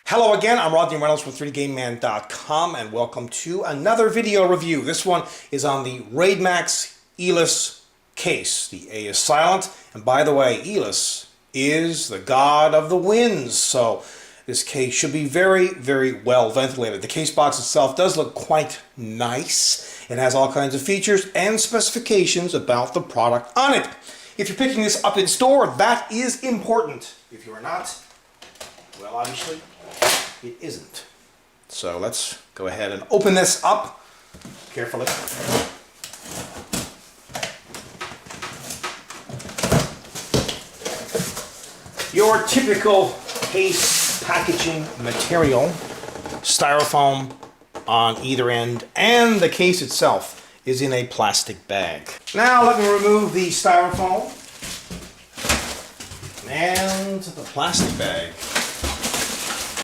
Hello again, I'm Rodney Reynolds with 3dgameman.com and welcome to another video review. This one is on the Raidmax Aeolus case. The A is silent, and by the way, Aeolus is the god of the winds, so this case should be very, very well ventilated. The case box itself does look quite nice. It has all kinds of features and specifications about the product on it. If you're picking this up in store, that is important. If you are not, well, obviously, it isn't. So let's go ahead and open this up carefully. Your typical case packaging material, styrofoam on either end, and the case itself is in a plastic bag. Now let me remove the styrofoam and the plastic bag.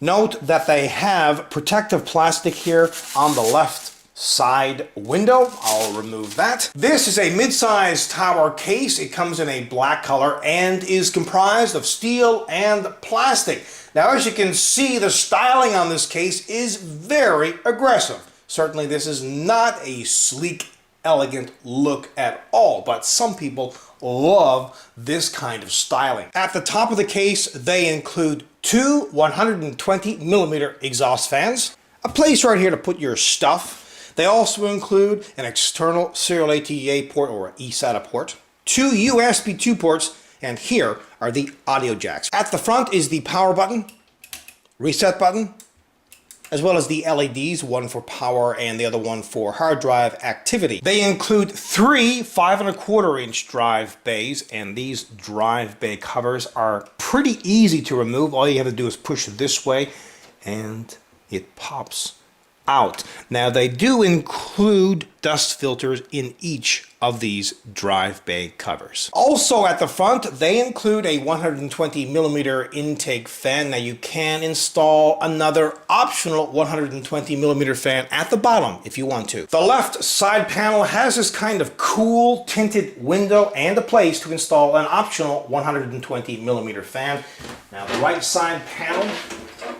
Note that they have protective plastic here on the left side window. I'll remove that. This is a mid-size tower case. It comes in a black color and is comprised of steel and plastic. Now, as you can see, the styling on this case is very aggressive. Certainly, this is not a sleek, elegant look at all, but some people love this kind of styling. At the top of the case, they include two 120mm exhaust fans, a place right here to put your stuff. They also include an external serial ATA port or eSATA port, two USB 2 ports, and here are the audio jacks. At the front is the power button, reset button, as well as the LEDs, one for power and the other one for hard drive activity. They include three 5¼ drive bays, and these drive bay covers are pretty easy to remove. All you have to do is push this way and it pops out. Now, they do include dust filters in each of these drive bay covers. Also at the front, they include a 120mm intake fan. Now, you can install another optional 120mm fan at the bottom if you want to. The left side panel has this kind of cool tinted window and a place to install an optional 120mm fan. Now, the right side panel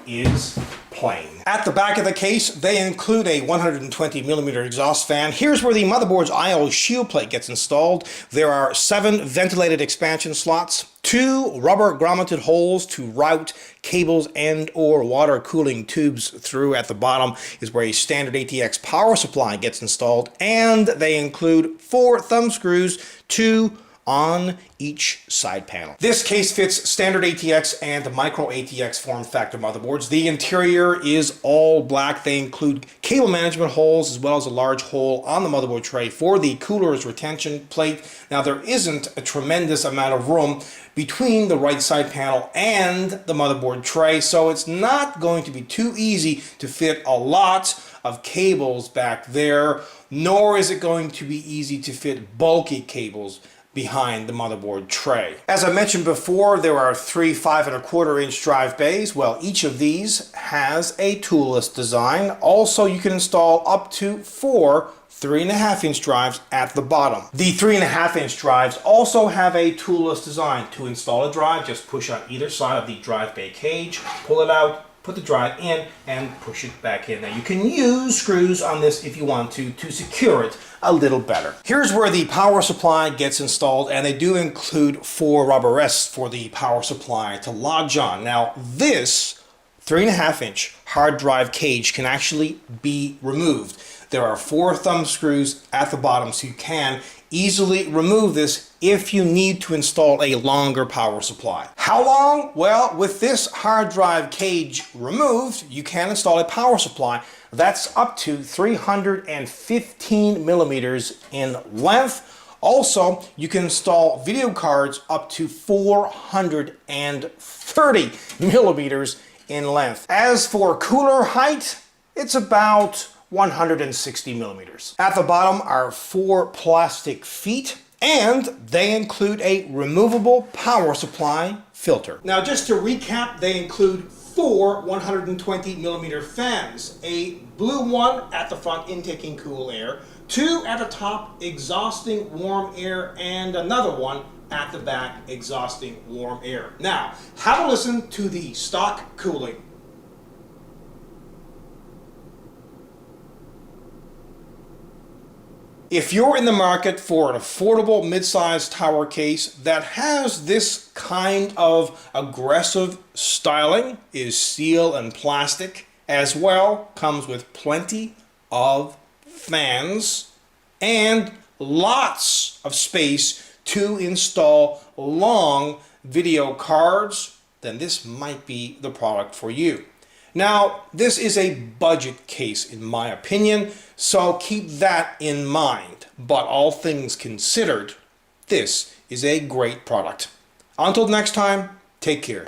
is plain. At the back of the case, they include a 120mm exhaust fan. Here's where the motherboard's I/O shield plate gets installed. There are 7 ventilated expansion slots, 2 rubber grommeted holes to route cables and or water cooling tubes through. At the bottom is where a standard ATX power supply gets installed, and they include 4 thumb screws, 2 on each side panel. This case fits standard ATX and micro ATX form factor motherboards. The interior is all black. They include cable management holes as well as a large hole on the motherboard tray for the cooler's retention plate. Now, there isn't a tremendous amount of room between the right side panel and the motherboard tray, so it's not going to be too easy to fit a lot of cables back there, nor is it going to be easy to fit bulky cables behind the motherboard tray. As I mentioned before, there are 3 5¼ drive bays. Well, each of these has a toolless design. Also, you can install up to 4 3.5" drives at the bottom. The 3.5" drives also have a toolless design. To install a drive, just push on either side of the drive bay cage, pull it out, put the drive in, and push it back in. Now, you can use screws on this if you want to secure it a little better. Here's where the power supply gets installed, and they do include 4 rubber rests for the power supply to lodge on. Now, this 3.5" hard drive cage can actually be removed. There are 4 thumb screws at the bottom, so you can easily remove this if you need to install a longer power supply. How long? Well, with this hard drive cage removed, you can install a power supply that's up to 315mm in length. Also, you can install video cards up to 430mm in length. As for cooler height, it's about 160mm. At the bottom are 4 plastic feet, and they include a removable power supply filter. Now, just to recap, they include 4 120mm fans, a blue one at the front intaking cool air, 2 at the top exhausting warm air, and another one at the back exhausting warm air. Now, have a listen to the stock cooling. If you're in the market for an affordable mid-size tower case that has this kind of aggressive styling, is steel and plastic as well, comes with plenty of fans and lots of space to install long video cards, then this might be the product for you. Now, this is a budget case in my opinion, so keep that in mind. But all things considered, this is a great product. Until next time, take care.